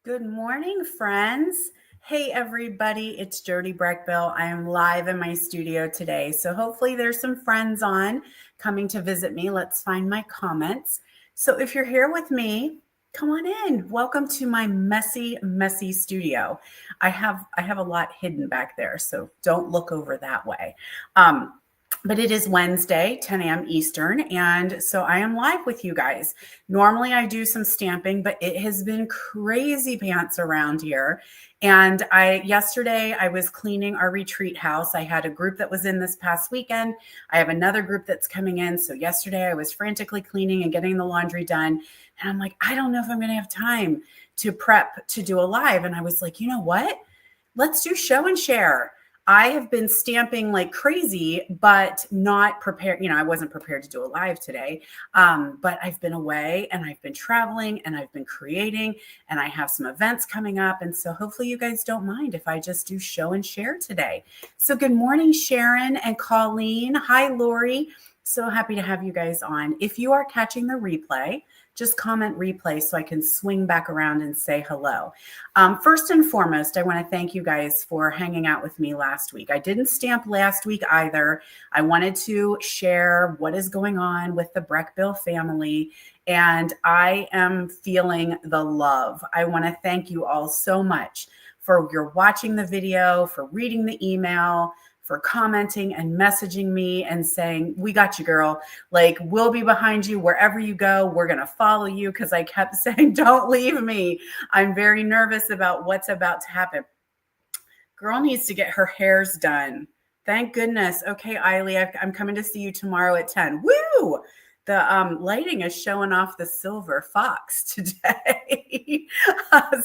Good morning, friends. Hey, everybody, it's Jody Breckbill. I am live in my studio today. So hopefully there's some friends on coming to visit me. Let's find my comments. So if you're here with me, come on in. Welcome to my messy studio. I have a lot hidden back there, so don't look over that way. But it is Wednesday, 10 a.m. Eastern, and so I am live with you guys. Normally I do some stamping, but it has been crazy pants around here. And yesterday I was cleaning our retreat house. I had a group that was in this past weekend. I have another group that's coming in. So yesterday I was frantically cleaning and getting the laundry done. And I'm like, I don't know if I'm going to have time to prep to do a live. And I was like, you know what? Let's do show and share. I have been stamping like crazy, but not prepared. I wasn't prepared to do a live today, but I've been away and I've been traveling and I've been creating and I have some events coming up. And so hopefully you guys don't mind if I just do show and share today. So good morning, Sharon and Colleen. Hi, Lori. So happy to have you guys on. If you are catching the replay, just comment replay so I can swing back around and say hello. First and foremost, I want to thank you guys for hanging out with me last week. I didn't stamp last week either. I wanted to share what is going on with the Breckbill family, and I am feeling the love. I want to thank you all so much for your watching the video, for reading the email, for commenting and messaging me and saying, we got you, girl. Like, we'll be behind you wherever you go. We're going to follow you, because I kept saying, don't leave me. I'm very nervous about what's about to happen. Girl needs to get her hairs done. Thank goodness. Okay, Eiley, I'm coming to see you tomorrow at 10. Woo! The lighting is showing off the silver fox today.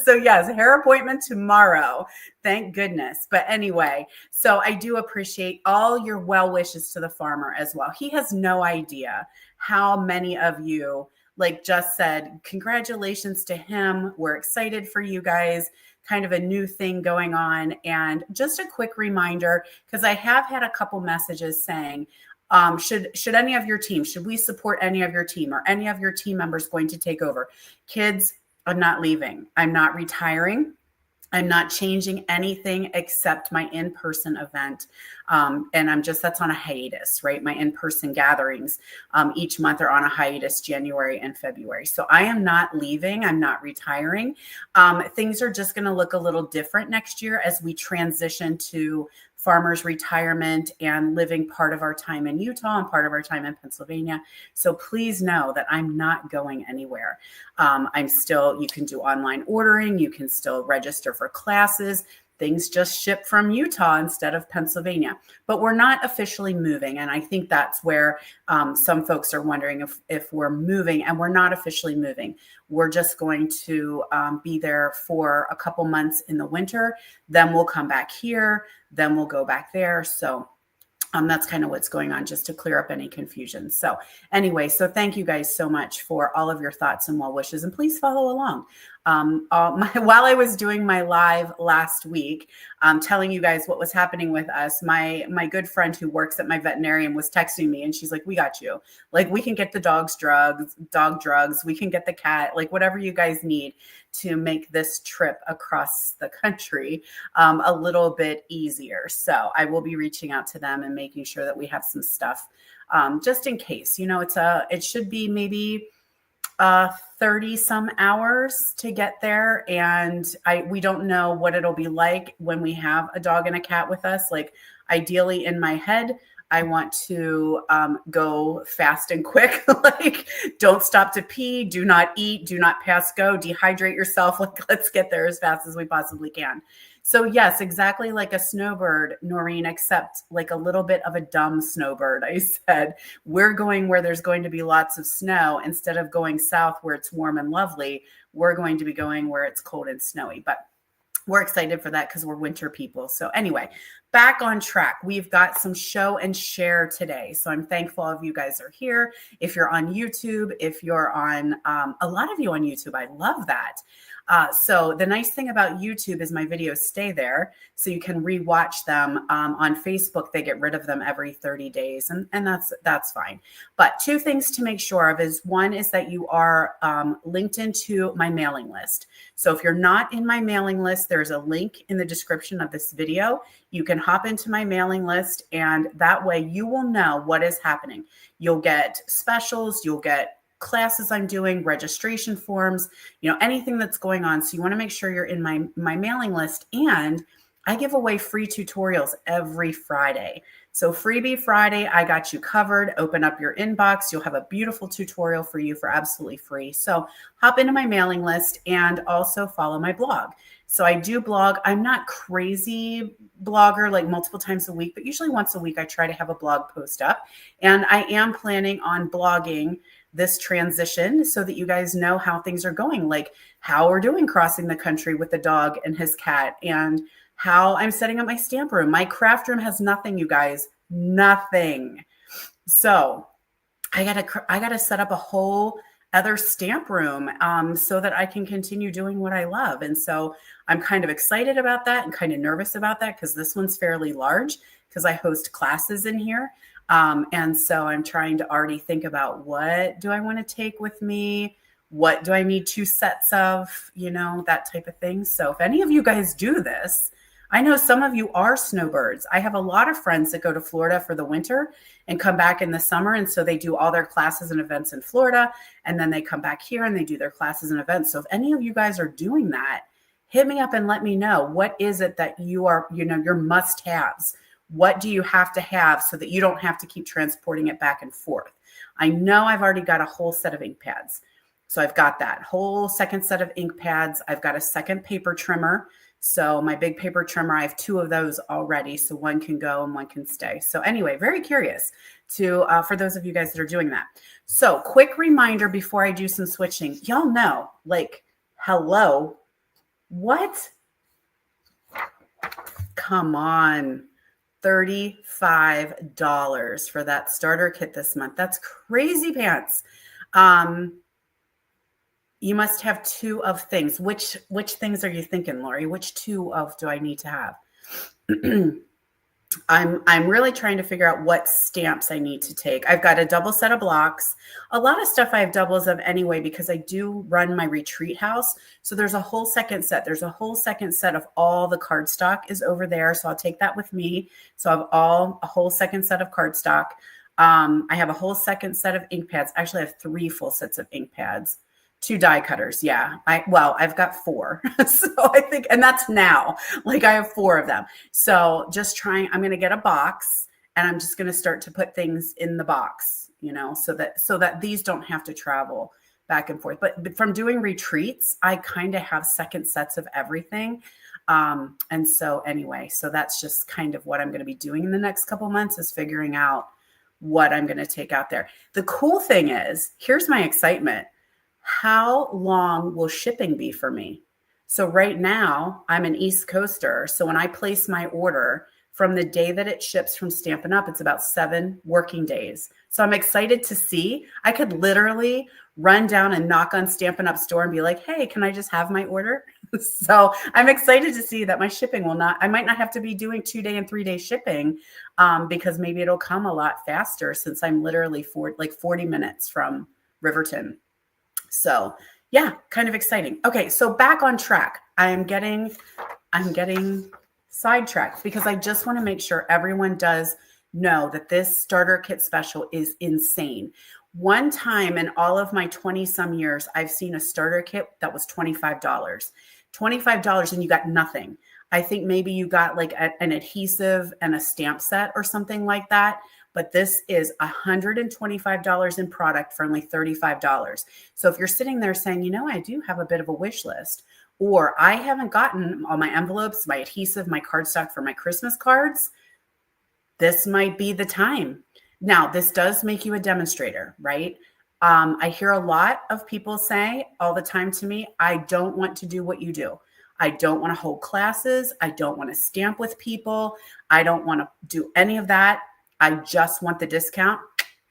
So yes, hair appointment tomorrow. Thank goodness. But anyway, so I do appreciate all your well wishes to the farmer as well. He has no idea how many of you just said, congratulations to him. We're excited for you guys. Kind of a new thing going on. And just a quick reminder, because I have had a couple messages saying, should any of your team, should we support any of your team, or any of your team members going to take over? Kids, I'm not leaving. I'm not retiring. I'm not changing anything except my in-person event. And that's on a hiatus, right? My in-person gatherings each month are on a hiatus, January and February. So I am not leaving. I'm not retiring. Things are just going to look a little different next year as we transition to farmers' retirement and living part of our time in Utah and part of our time in Pennsylvania. So please know that I'm not going anywhere. You can do online ordering. You can still register for classes. Things just ship from Utah instead of Pennsylvania, but we're not officially moving. And I think that's where some folks are wondering if we're moving, and we're not officially moving. We're just going to be there for a couple months in the winter. Then we'll come back here. Then we'll go back there. So that's kind of what's going on, just to clear up any confusion. So anyway, so thank you guys so much for all of your thoughts and well wishes, and please follow along. While I was doing my live last week, telling you guys what was happening with us, my good friend who works at my veterinarian was texting me, and she's like, we got you. Like, we can get the dog drugs. We can get the cat, like whatever you guys need to make this trip across the country a little bit easier. So I will be reaching out to them and making sure that we have some stuff just in case. It should be maybe 30 some hours to get there. And we don't know what it'll be like when we have a dog and a cat with us. Like, ideally in my head, I want to go fast and quick. Like, don't stop to pee, do not eat, do not pass go, dehydrate yourself. Like, let's get there as fast as we possibly can. So yes, exactly like a snowbird, Noreen, except like a little bit of a dumb snowbird. I said, we're going where there's going to be lots of snow. Instead of going south where it's warm and lovely, we're going to be going where it's cold and snowy. But we're excited for that because we're winter people. So anyway, back on track. We've got some show and share today. So I'm thankful all of you guys are here. If you're on YouTube, if you're on, a lot of you on YouTube, I love that. So the nice thing about YouTube is my videos stay there, so you can rewatch them. On Facebook, they get rid of them every 30 days, and that's fine. But two things to make sure of is, one is that you are linked into my mailing list. So if you're not in my mailing list, there's a link in the description of this video. You can hop into my mailing list, and that way you will know what is happening. You'll get specials, you'll get classes I'm doing, registration forms, anything that's going on. So you want to make sure you're in my mailing list. And I give away free tutorials every Friday. So Freebie Friday, I got you covered. Open up your inbox. You'll have a beautiful tutorial for you for absolutely free. So hop into my mailing list and also follow my blog. So I do blog. I'm not crazy blogger like multiple times a week, but usually once a week I try to have a blog post up. And I am planning on blogging this transition so that you guys know how things are going, like how we're doing crossing the country with the dog and his cat, and how I'm setting up my stamp room. My craft room has nothing, you guys, nothing. So I gotta set up a whole other stamp room so that I can continue doing what I love. And so I'm kind of excited about that and kind of nervous about that, because this one's fairly large because I host classes in here. And so I'm trying to already think about, what do I want to take with me? What do I need 2 sets of, that type of thing. So if any of you guys do this, I know some of you are snowbirds. I have a lot of friends that go to Florida for the winter and come back in the summer. And so they do all their classes and events in Florida, and then they come back here and they do their classes and events. So if any of you guys are doing that, hit me up and let me know. What is it that you are, your must-haves? What do you have to have so that you don't have to keep transporting it back and forth? I know I've already got a whole set of ink pads. So I've got that whole second set of ink pads. I've got a second paper trimmer. So my big paper trimmer, I have 2 of those already. So one can go and one can stay. So anyway, very curious for those of you guys that are doing that. So quick reminder before I do some switching. Y'all know, hello, what? Come on. $35 for that starter kit this month. That's crazy pants. You must have 2 of things. Which things are you thinking, Lori? Which 2 of do I need to have? I'm really trying to figure out what stamps I need to take. I've got a double set of blocks. A lot of stuff I have doubles of anyway, because I do run my retreat house. So there's a whole second set. There's a whole second set of all the cardstock is over there. So I'll take that with me. So I have a whole second set of cardstock. I have a whole second set of ink pads. Actually, I have 3 full sets of ink pads. 2 die cutters. Yeah. I've got 4. So I think, and that's now, I have 4 of them. So I'm going to get a box, and I'm just going to start to put things in the box, so that these don't have to travel back and forth. But from doing retreats, I kind of have second sets of everything. And so anyway, so that's just kind of what I'm going to be doing in the next couple of months, is figuring out what I'm going to take out there. The cool thing is, here's my excitement. How long will shipping be for me? So right now I'm an East Coaster. So when I place my order, from the day that it ships from Stampin' Up, it's about 7 working days. So I'm excited to see. I could literally run down and knock on Stampin' Up store and be like, hey, can I just have my order? So I'm excited to see that my shipping I might not have to be doing 2-day and 3-day shipping, because maybe it'll come a lot faster, since I'm literally 40 minutes from Riverton. So yeah, kind of exciting. Okay, so back on track. I'm getting sidetracked, because I just want to make sure everyone does know that this starter kit special is insane. One time in all of my 20 some years, I've seen a starter kit that was $25. $25 and you got nothing. I think maybe you got an adhesive and a stamp set or something like that. But this is $125 in product for only $35. So if you're sitting there saying, I do have a bit of a wish list, or I haven't gotten all my envelopes, my adhesive, my cardstock for my Christmas cards, this might be the time. Now, this does make you a demonstrator, right? I hear a lot of people say all the time to me, I don't want to do what you do. I don't want to hold classes. I don't want to stamp with people. I don't want to do any of that. I just want the discount.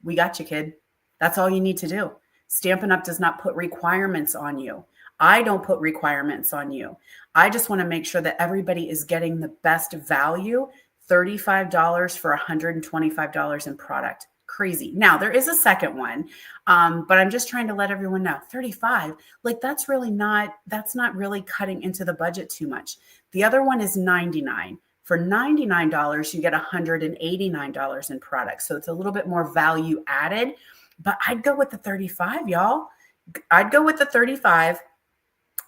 We got you, kid. That's all you need to do. Stampin' Up does not put requirements on you. I don't put requirements on you. I just want to make sure that everybody is getting the best value. $35 for $125 in product. Crazy. Now, there is a second one, but I'm just trying to let everyone know 35, like that's not really cutting into the budget too much. The other one is 99. For $99, you get $189 in products. So it's a little bit more value added, but I'd go with the 35, y'all. I'd go with the 35.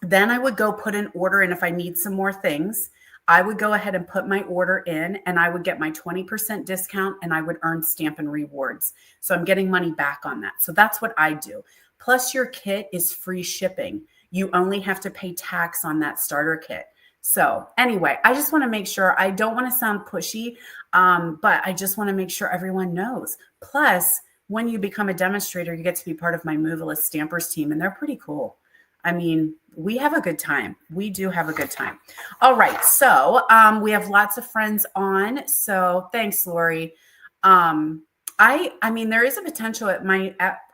Then I would go put an order in if I need some more things. I would go ahead and put my order in and I would get my 20% discount and I would earn Stampin' Rewards. So I'm getting money back on that. So that's what I do. Plus, your kit is free shipping. You only have to pay tax on that starter kit. So anyway, I just want to make sure, I don't want to sound pushy, but I just want to make sure everyone knows. Plus, when you become a demonstrator, you get to be part of my Moveless Stampers team, and they're pretty cool. I mean, we have a good time. We do have a good time. All right. So we have lots of friends on. So thanks, Lori. I mean, there is a potential at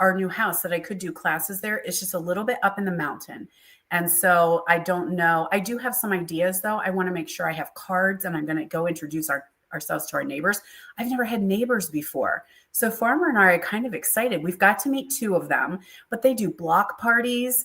our new house that I could do classes there. It's just a little bit up in the mountain. And so I don't know. I do have some ideas though. I want to make sure I have cards and I'm going to go introduce ourselves to our neighbors. I've never had neighbors before. So Farmer and I are kind of excited. We've got to meet two of them, but they do block parties.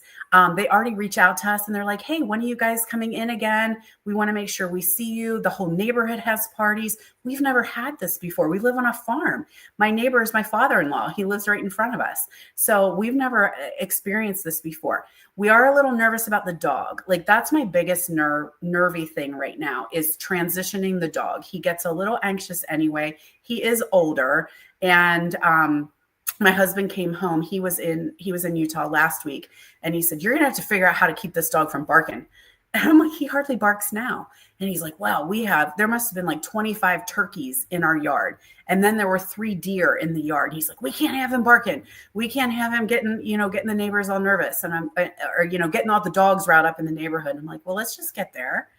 They already reach out to us and they're like, hey, when are you guys coming in again? We want to make sure we see you. The whole neighborhood has parties. We've never had this before. We live on a farm. My neighbor is my father-in-law. He lives right in front of us. So we've never experienced this before. We are a little nervous about the dog. Like that's my biggest nervy thing right now is transitioning the dog. He gets a little anxious anyway. He is older. And my husband came home. He was in Utah last week. And he said, you're going to have to figure out how to keep this dog from barking. And I'm like, he hardly barks now. And he's like, well, there must have been like 25 turkeys in our yard. And then there were 3 deer in the yard. He's like, we can't have him barking. We can't have him getting the neighbors all nervous. And getting all the dogs riled up in the neighborhood. I'm like, well, let's just get there.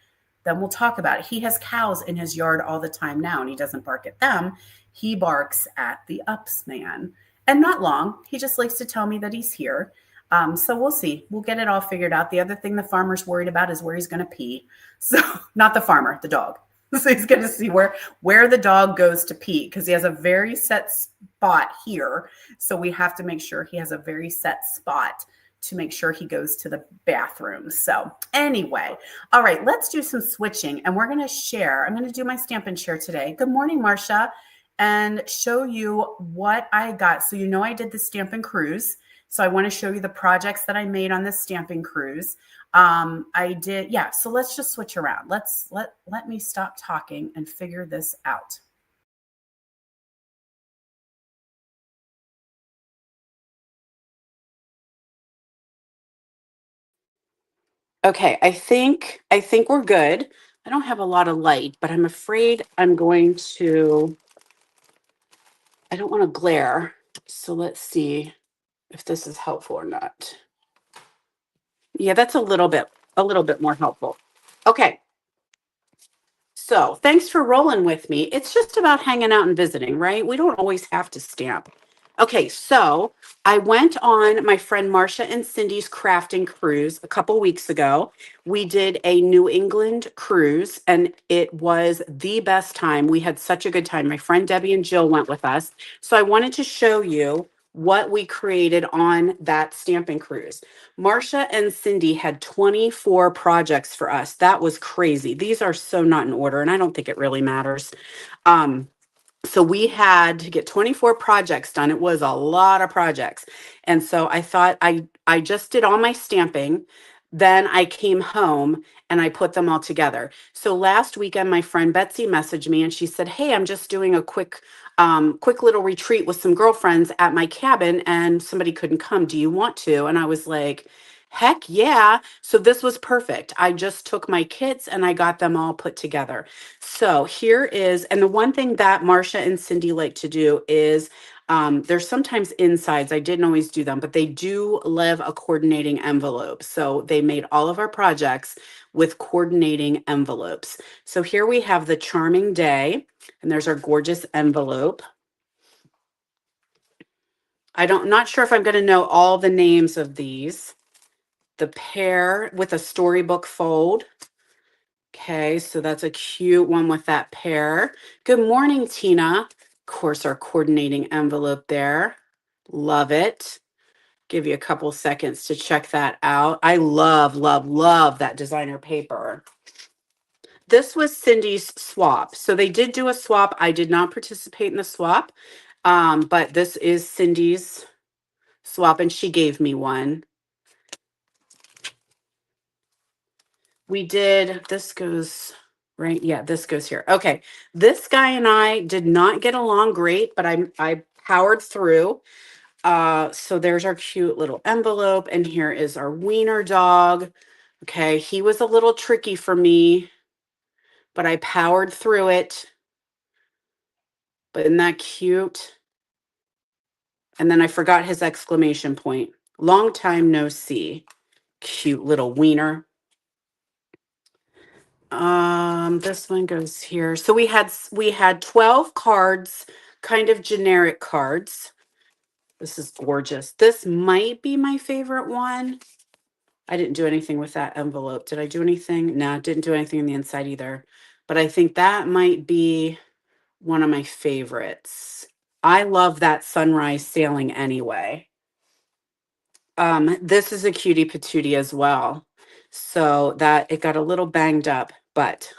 Then we'll talk about it. He has cows in his yard all the time now, and he doesn't bark at them. He barks at the ups man. And not long. He just likes to tell me that he's here. So we'll see. We'll get it all figured out. The other thing the farmer's worried about is where he's going to pee. So not the farmer, the dog. So he's going to see where the dog goes to pee because he has a very set spot here. So we have to make sure he has a very set spot to make sure he goes to the bathroom. So anyway, all right, let's do some switching and we're going to share. I'm going to do my Stampin' Share today. Good morning, Marcia, and show you what I got. So I did the Stampin' Cruise. So I want to show you the projects that I made on this Stampin' Cruise. I did, yeah. So let's just switch around. Let me stop talking and figure this out. Okay, I think we're good. I don't have a lot of light, but I'm afraid I don't want to glare. So let's see if this is helpful or not. Yeah, that's a little bit more helpful. Okay. So thanks for rolling with me. It's just about hanging out and visiting, right? We don't always have to stamp. Okay, so I went on my friend Marcia and Cindy's crafting cruise a couple weeks ago. We did a New England cruise and it was the best time. We had such a good time. My friend Debbie and Jill went with us. So I wanted to show you what we created on that stamping cruise. Marcia and Cindy had 24 projects for us. That was crazy. These are so not in order, and I don't think it really matters. So we had to get 24 projects done. It was a lot of projects. And so I thought I just did all my stamping. Then I came home and I put them all together. So last weekend, my friend Betsy messaged me and she said, hey, I'm just doing a quick little retreat with some girlfriends at my cabin and somebody couldn't come. Do you want to? And I was like, heck yeah. So this was perfect. I just took my kits and I got them all put together. So here is, and the one thing that Marcia and Cindy like to do is there's sometimes insides. I didn't always do them, but they do live a coordinating envelope. So they made all of our projects with coordinating envelopes. So here we have the Charming Day, and there's our gorgeous envelope. Not sure if I'm going to know all the names of these. the pear with a storybook fold. Okay, so that's a cute one with that pear. Good morning, Tina. Of course, our coordinating envelope there. Love it. Give you a couple seconds to check that out. I love, love, love that designer paper. This was Cindy's swap. So they did do a swap. I did not participate in the swap, but this is Cindy's swap, and she gave me one. We did, this goes right. Yeah, this goes here. Okay. This guy and I did not get along great, but I powered through. So there's our cute little envelope, and here is our wiener dog. Okay, he was a little tricky for me, but I powered through it. But isn't that cute? And then I forgot his exclamation point. Long time no see. Cute little wiener. This one goes here. So we had 12 cards, kind of generic cards. This is gorgeous. This might be my favorite one. I didn't do anything with that envelope. Did I do anything? No, didn't do anything on the inside either. But I think that might be one of my favorites. I love that sunrise sailing anyway. This is a cutie patootie as well. So that it got a little banged up, but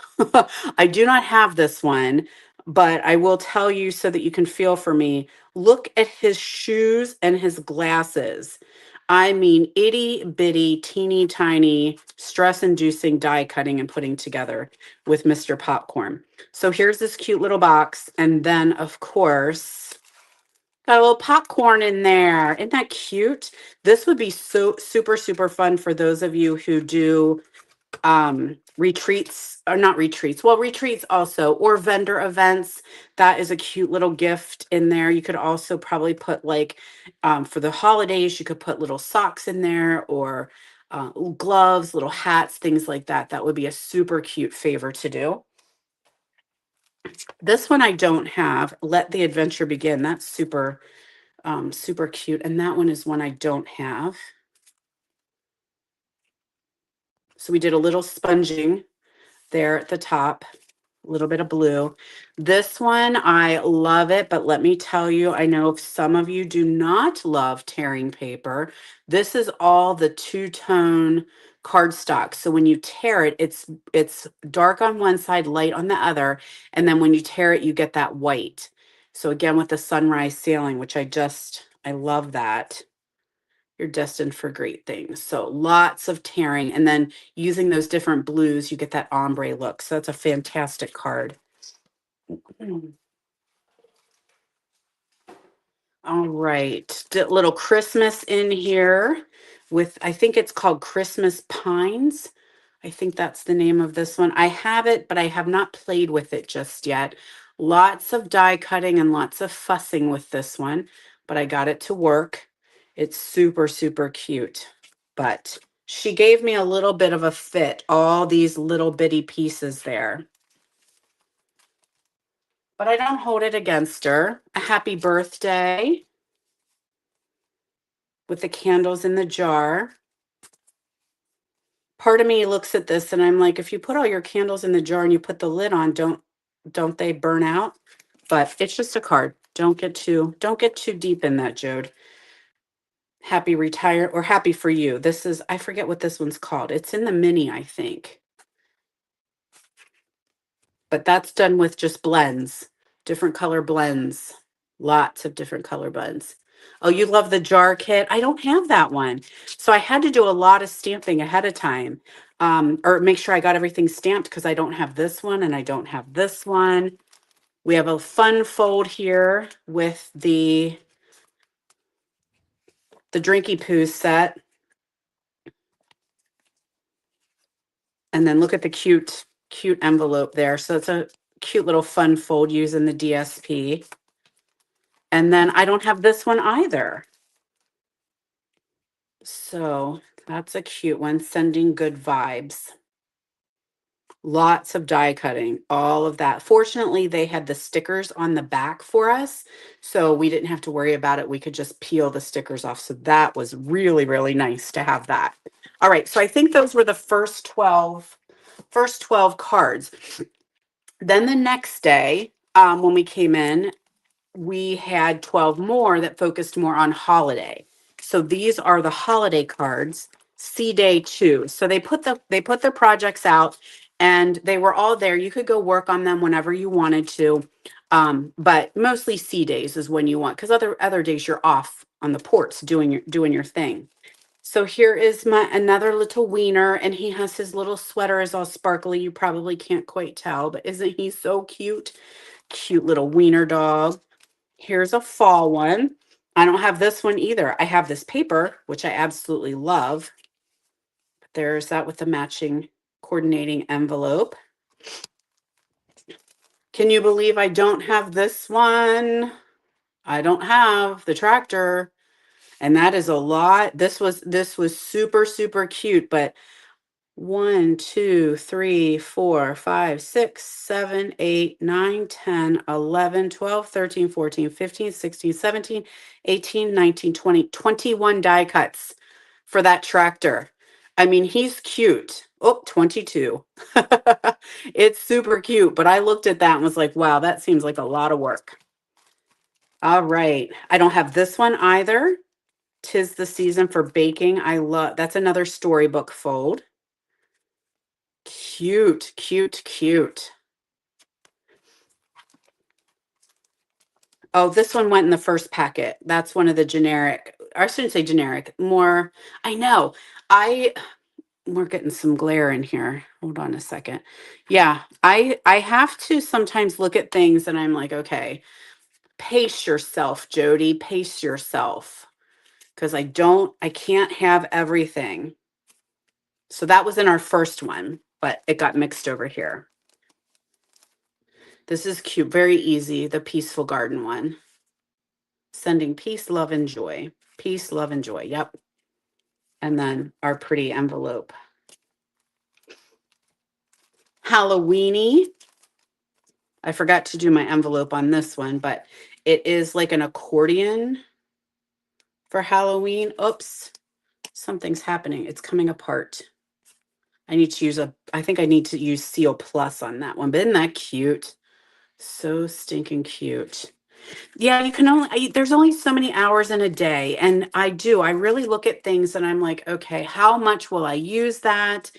I do not have this one, but I will tell you so that you can feel for me. Look at his shoes and his glasses. I mean, itty bitty, teeny tiny, stress inducing die cutting and putting together with Mr. Popcorn. So here's this cute little box. And then, of course, got a little popcorn in there. Isn't that cute? This would be so super, super fun for those of you who do retreats, or not retreats, well, retreats also, or vendor events. That is a cute little gift in there. You could also probably put like for the holidays, you could put little socks in there, or gloves, little hats, things like that. That would be a super cute favor to do. This one I don't have. Let the adventure begin. That's super super cute. And that one is one I don't have. So we did a little sponging there at the top, a little bit of blue. This one, I love it, but let me tell you, I know some of you do not love tearing paper. This is all the two-tone cardstock. So when you tear it, it's dark on one side, light on the other, and then when you tear it, you get that white. So again, with the sunrise sailing, which I love that. You're destined for great things. So lots of tearing, and then using those different blues, you get that ombre look. So that's a fantastic card. All right, little Christmas in here with, I think it's called Christmas Pines. I think that's the name of this one. I have it, but I have not played with it just yet. Lots of die cutting and lots of fussing with this one, but I got it to work. It's super, super cute. But she gave me a little bit of a fit, all these little bitty pieces there. But I don't hold it against her. A happy birthday with the candles in the jar. Part of me looks at this and I'm like, if you put all your candles in the jar and you put the lid on, don't they burn out? But it's just a card. Don't get too deep in that, Jode. Happy retire, or happy for you. This is, I forget what this one's called. It's in the mini, I think. But that's done with just blends, different color blends, lots of different color blends. Oh, you love the jar kit? I don't have that one. So I had to do a lot of stamping ahead of time, or make sure I got everything stamped, because I don't have this one and I don't have this one. We have a fun fold here with the Drinky Poo set. And then look at the cute envelope there. So it's a cute little fun fold using the DSP. And then I don't have this one either. So that's a cute one, sending good vibes. Lots of die cutting, all of that. Fortunately, they had the stickers on the back for us, so we didn't have to worry about it. We could just peel the stickers off. So that was really, really nice to have that. All right, so I think those were the first 12 cards. Then the next day, when we came in, we had 12 more that focused more on holiday. So these are the holiday cards, C Day 2. So they put the projects out and they were all there. You could go work on them whenever you wanted to. But mostly C days is when you want, because other days you're off on the ports doing your thing. So here is my another little wiener, and he has his little sweater is all sparkly. You probably can't quite tell, but isn't he so cute? Cute little wiener dog. Here's a fall one. I don't have this one either. I have this paper, which I absolutely love. But there's that with the matching coordinating envelope. Can you believe I don't have this one? I don't have the tractor. And that is a lot. This was super, super cute, but 1, 2, 3, 4, 5, 6, 7, 8, 9, 10, 11, 12, 13, 14, 15, 16, 17, 18, 19, 20, 21 die cuts for that tractor. I mean, he's cute. Oh, 22. It's super cute, but I looked at that and was like, wow, that seems like a lot of work. All right. I don't have this one either. 'Tis the season for baking. I love that's another storybook fold. Cute, cute, cute. Oh, this one went in the first packet. That's one of the generic, or I shouldn't say generic, more, I know. We're getting some glare in here. Hold on a second. Yeah, I have to sometimes look at things and I'm like, okay, pace yourself, Jody, pace yourself. Because I can't have everything. So that was in our first one, but it got mixed over here. This is cute, very easy, the peaceful garden one. Sending peace, love, and joy. Peace, love, and joy. Yep. And then our pretty envelope. Halloweeny. I forgot to do my envelope on this one, but it is like an accordion for Halloween. Oops, something's happening. It's coming apart. I think I need to use Seal Plus on that one. But isn't that cute? So stinking cute. Yeah, there's only so many hours in a day. And I really look at things and I'm like, okay, how much will I use that?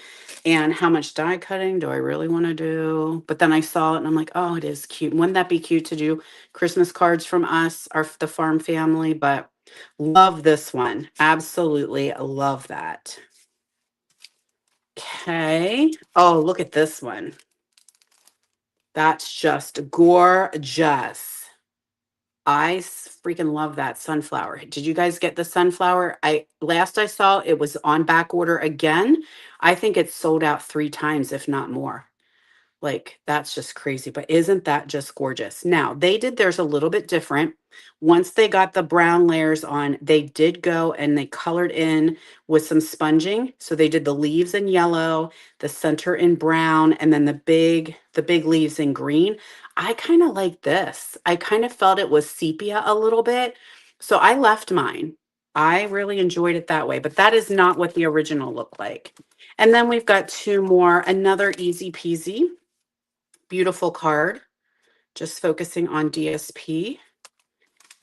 And how much die cutting do I really want to do? But then I saw it and I'm like, oh, it is cute. Wouldn't that be cute to do Christmas cards from us, the farm family? But love this one. Absolutely love that. Okay. Oh, look at this one. That's just gorgeous. I freaking love that sunflower. Did you guys get the sunflower? Last I saw it was on back order again. I think it's sold out 3 times, if not more. Like, that's just crazy. But isn't that just gorgeous? Now, they did theirs a little bit different. Once they got the brown layers on, they did go and they colored in with some sponging. So they did the leaves in yellow, the center in brown, and then the big leaves in green. I kind of like this. I kind of felt it was sepia a little bit. So I left mine. I really enjoyed it that way, but that is not what the original looked like. And then we've got 2 more, another easy peasy. Beautiful card, just focusing on DSP.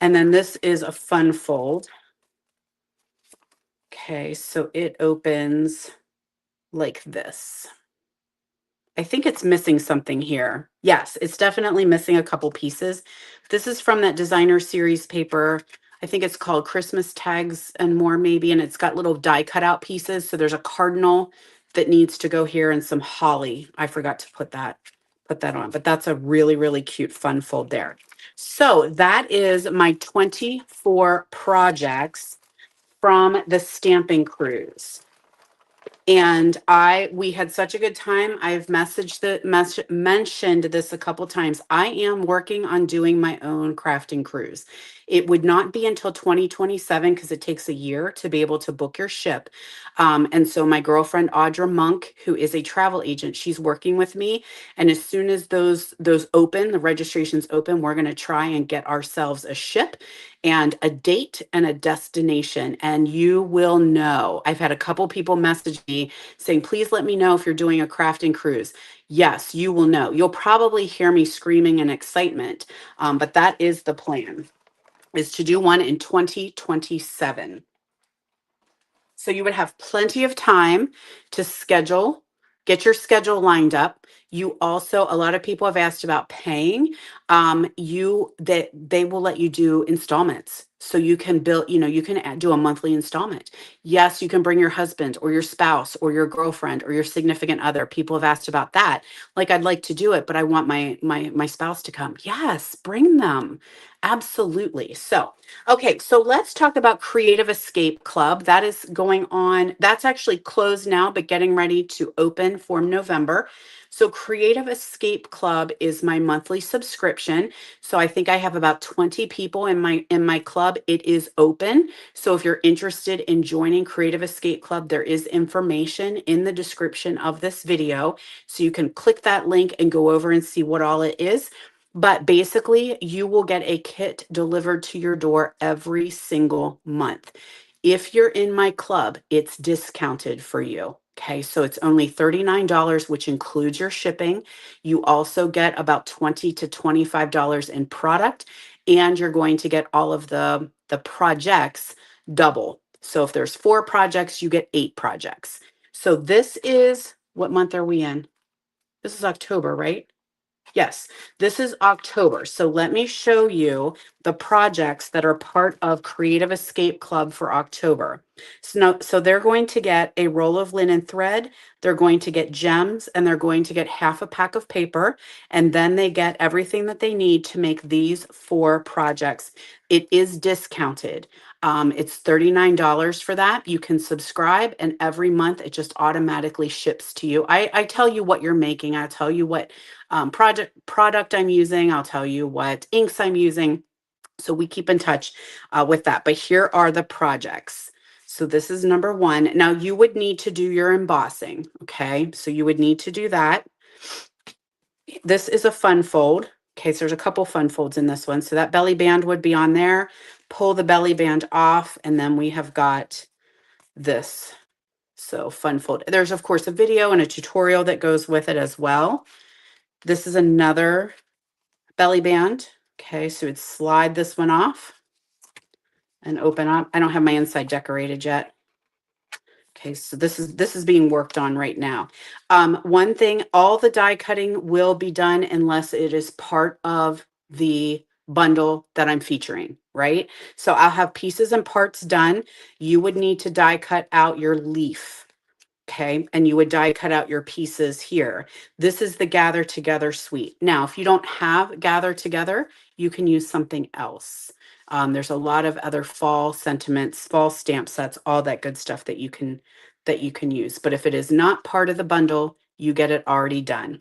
And then this is a fun fold. Okay, so it opens like this. I think it's missing something here. Yes, it's definitely missing a couple pieces. This is from that designer series paper. I think it's called Christmas Tags and More maybe, and it's got little die cutout pieces. So there's a cardinal that needs to go here and some holly. I forgot to put that on, but that's a really, really cute fun fold there. So that is my 24 projects from the stamping cruise. And we had such a good time. I've mentioned this a couple times. I am working on doing my own crafting cruise. It would not be until 2027 because it takes a year to be able to book your ship. And so my girlfriend Audra Monk, who is a travel agent, she's working with me. And as soon as those open, the registrations open, we're going to try and get ourselves a ship and a date and a destination, and you will know. I've had a couple people message me saying, please let me know if you're doing a crafting cruise. Yes, you will know. You'll probably hear me screaming in excitement, but that is the plan, is to do one in 2027. So you would have plenty of time to schedule, get your schedule lined up. You also, a lot of people have asked about paying. You that they will let you do installments. So you can build, you can do a monthly installment. Yes, you can bring your husband or your spouse or your girlfriend or your significant other. People have asked about that. Like, I'd like to do it, but I want my spouse to come. Yes, bring them. Absolutely. So okay, so let's talk about Creative Escape Club. That is going on. That's actually closed now, but getting ready to open for November. So Creative Escape Club is my monthly subscription. So I think I have about 20 people in my club. It is open. So if you're interested in joining Creative Escape Club, there is information in the description of this video. So you can click that link and go over and see what all it is. But basically, you will get a kit delivered to your door every single month. If you're in my club, it's discounted for you. Okay, so it's only $39, which includes your shipping. You also get about $20 to $25 in product, and you're going to get all of the projects double. So if there's 4 projects, you get 8 projects. So this is, what month are we in? This is October, right? Yes, this is October. So let me show you the projects that are part of Creative Escape Club for October. So they're going to get a roll of linen thread, they're going to get gems, and they're going to get half a pack of paper. And then they get everything that they need to make these 4 projects. It is discounted. It's $39 for that. You can subscribe, and every month it just automatically ships to you. I tell you what you're making. I tell you what product I'm using. I'll tell you what inks I'm using. So we keep in touch with that. But here are the projects. So this is number 1. Now you would need to do your embossing. Okay, so you would need to do that. This is a fun fold. Okay, so there's a couple fun folds in this one. So that belly band would be on there. Pull the belly band off, and then we have got this. So fun fold. There's of course a video and a tutorial that goes with it as well. This is another belly band. Okay, so we'd slide this one off and open up. I don't have my inside decorated yet. Okay, so this is being worked on right now. One thing, all the die cutting will be done unless it is part of the bundle that I'm featuring, right? So I'll have pieces and parts done. You would need to die cut out your leaf. Okay, and you would die cut out your pieces here. This is the Gather Together suite. Now, if you don't have Gather Together, you can use something else. There's a lot of other fall sentiments, fall stamp sets, all that good stuff that you can use. But if it is not part of the bundle, you get it already done.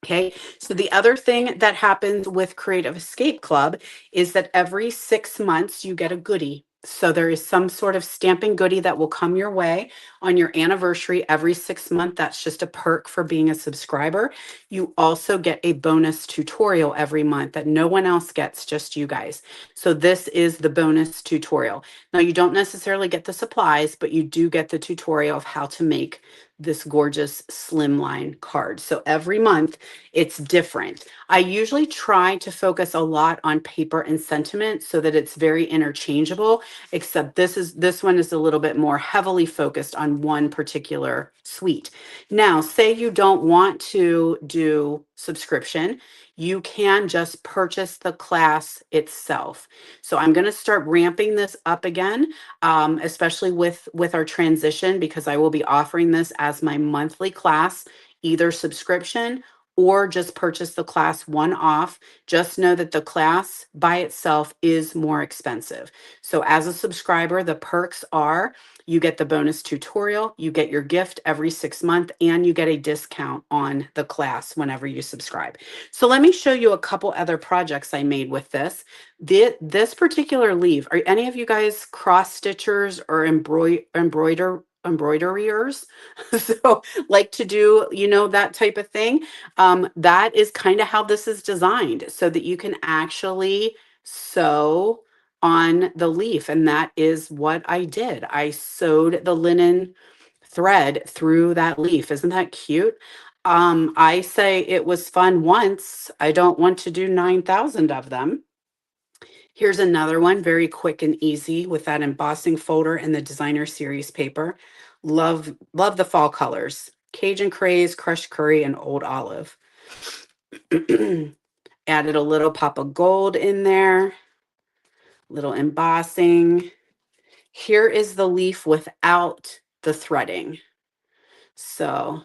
Okay, so the other thing that happens with Creative Escape Club is that every 6 months you get a goodie. So there is some sort of stamping goodie that will come your way on your anniversary every 6 months. That's just a perk for being a subscriber. You also get a bonus tutorial every month that no one else gets, just you guys. So this is the bonus tutorial. Now you don't necessarily get the supplies, but you do get the tutorial of how to make this gorgeous slimline card. So every month it's different. I usually try to focus a lot on paper and sentiment so that it's very interchangeable, except this one is a little bit more heavily focused on one particular suite. Now, say you don't want to do subscription, you can just purchase the class itself. So I'm going to start ramping this up again, especially with our transition, because I will be offering this as my monthly class, either subscription or just purchase the class one off. Just know that the class by itself is more expensive. So as a subscriber, the perks are you get the bonus tutorial, you get your gift every 6 months, and you get a discount on the class whenever you subscribe. So let me show you a couple other projects I made with this. This particular leaf, are any of you guys cross stitchers or embroiderers? So like to do, that type of thing. That is kind of how this is designed so that you can actually sew on the leaf. And that is what I did. I sewed the linen thread through that leaf. Isn't that cute? I say it was fun once. I don't want to do 9,000 of them. Here's another one, very quick and easy with that embossing folder and the designer series paper. Love the fall colors. Cajun craze, crushed curry, and old olive. Added a little pop of gold in there, little embossing. Here is the leaf without the threading. So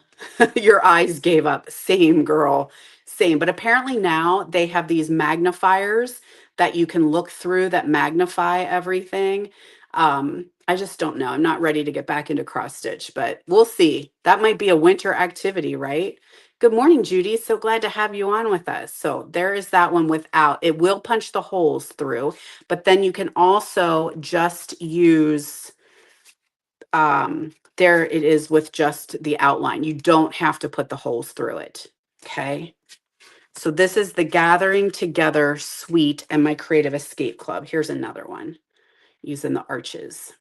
your eyes gave up. Same, girl. Same. But apparently now they have these magnifiers that you can look through that magnify everything. I just don't know. I'm not ready to get back into cross stitch, but we'll see. That might be a winter activity, right? Good morning, Judy. So glad to have you on with us. So there is that one without. It will punch the holes through, but then you can also just use there it is with just the outline. You don't have to put the holes through it. Okay. So this is the Gathering Together Suite and my Creative Escape Club. Here's another one using the arches.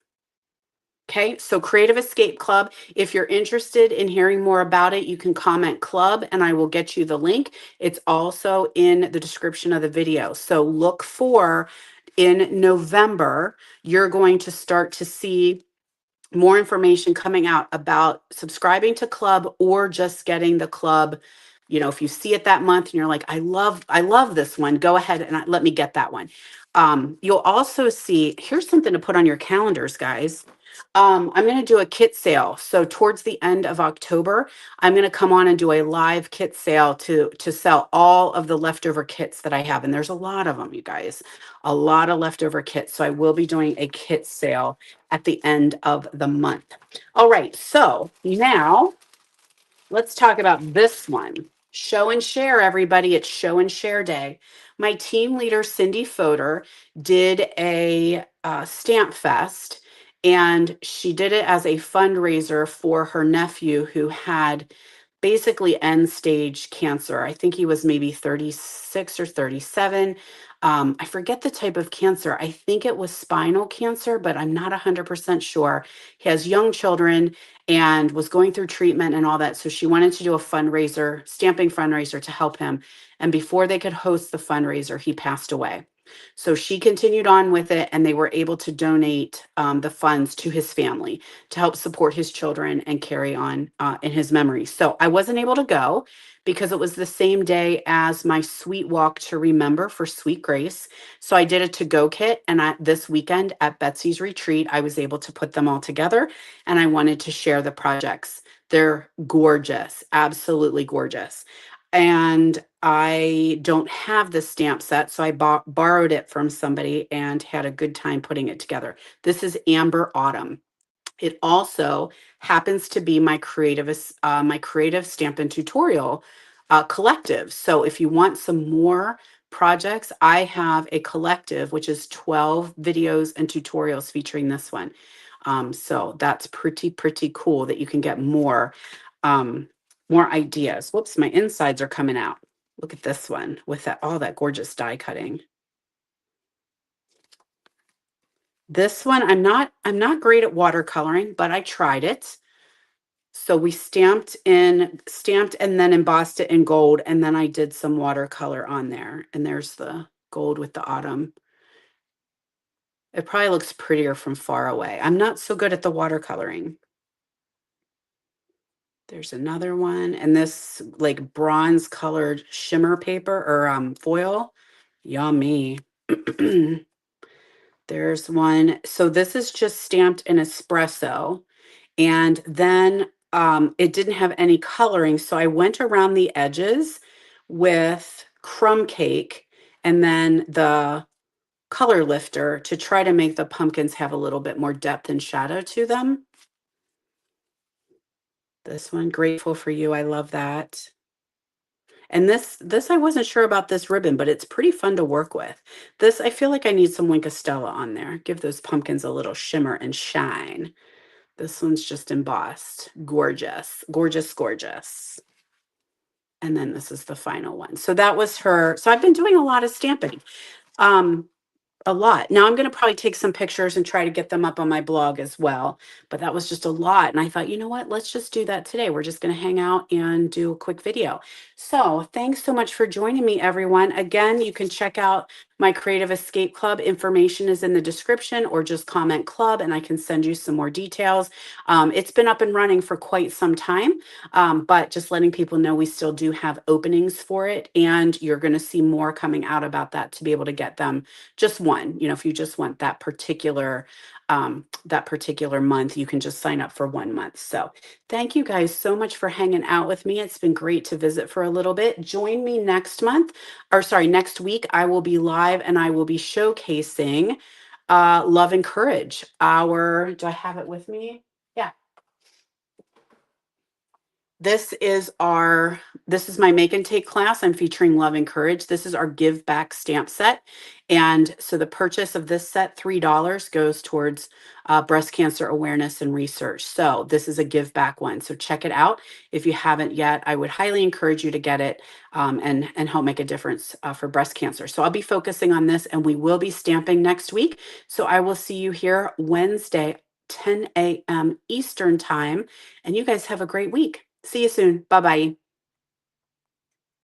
Okay, so Creative Escape Club. If you're interested in hearing more about it, you can comment club and I will get you the link. It's also in the description of the video. So look for in November, you're going to start to see more information coming out about subscribing to club or just getting the club. If you see it that month and you're like, I love this one, go ahead and let me get that one. You'll also see, here's something to put on your calendars, guys. I'm going to do a kit sale. So towards the end of October, I'm going to come on and do a live kit sale to sell all of the leftover kits that I have. And there's a lot of them, you guys, a lot of leftover kits. So I will be doing a kit sale at the end of the month. All right. So now let's talk about this one. Show and share, everybody. It's show and share day. My team leader, Cindy Fodor, did a stamp fest, and she did it as a fundraiser for her nephew who had basically end stage cancer. I think he was maybe 36 or 37. I forget the type of cancer. I think it was spinal cancer, but I'm not 100% sure. He has young children and was going through treatment and all that. So she wanted to do a fundraiser, stamping fundraiser to help him. And before they could host the fundraiser, he passed away. So she continued on with it, and they were able to donate the funds to his family to help support his children and carry on in his memory. So I wasn't able to go because it was the same day as my Sweet Walk to Remember for Sweet Grace. So I did a to-go kit, and this weekend at Betsy's retreat, I was able to put them all together, and I wanted to share the projects. They're gorgeous, absolutely gorgeous. And I don't have the stamp set, so I borrowed it from somebody and had a good time putting it together. This is Amber Autumn. It also happens to be my creative Stampin' Tutorial collective. So if you want some more projects, I have a collective, which is 12 videos and tutorials featuring this one. So that's pretty cool that you can get more ideas. Whoops, my insides are coming out. Look at this one with all that gorgeous die cutting. This one, I'm not great at watercoloring, but I tried it. So we stamped and then embossed it in gold, and then I did some watercolor on there. And there's the gold with the autumn. It probably looks prettier from far away. I'm not so good at the watercoloring. There's another one, and this like bronze colored shimmer paper or foil. Yummy. There's one. So this is just stamped in espresso, and then it didn't have any coloring, so I went around the edges with crumb cake and then the color lifter to try to make the pumpkins have a little bit more depth and shadow to them. This one, Grateful for You. I love that. And this I wasn't sure about this ribbon, but it's pretty fun to work with. This, I feel like I need some Wink of Stella on there. Give those pumpkins a little shimmer and shine. This one's just embossed. Gorgeous, gorgeous, gorgeous. And then this is the final one. So that was her. So I've been doing a lot of stamping. a lot. Now I'm going to probably take some pictures and try to get them up on my blog as well. But that was just a lot. And I thought, you know what? Let's just do that today. We're just going to hang out and do a quick video. So thanks so much for joining me, everyone. Again, you can check out my Creative Escape Club. Information is in the description, or just comment club and I can send you some more details. It's been up and running for quite some time, but just letting people know we still do have openings for it. And you're going to see more coming out about that to be able to get them just one. If you just want that particular month, you can just sign up for 1 month. So thank you guys so much for hanging out with me. It's been great to visit for a little bit. Join me next week. I will be live and I will be showcasing Love and Courage. Do I have it with me? Yeah. This is my make and take class. I'm featuring Love and Courage. This is our give back stamp set. And so the purchase of this set, $3, goes towards breast cancer awareness and research. So this is a give back one. So check it out. If you haven't yet, I would highly encourage you to get it and help make a difference for breast cancer. So I'll be focusing on this, and we will be stamping next week. So I will see you here Wednesday, 10 a.m. Eastern time. And you guys have a great week. See you soon. Bye-bye.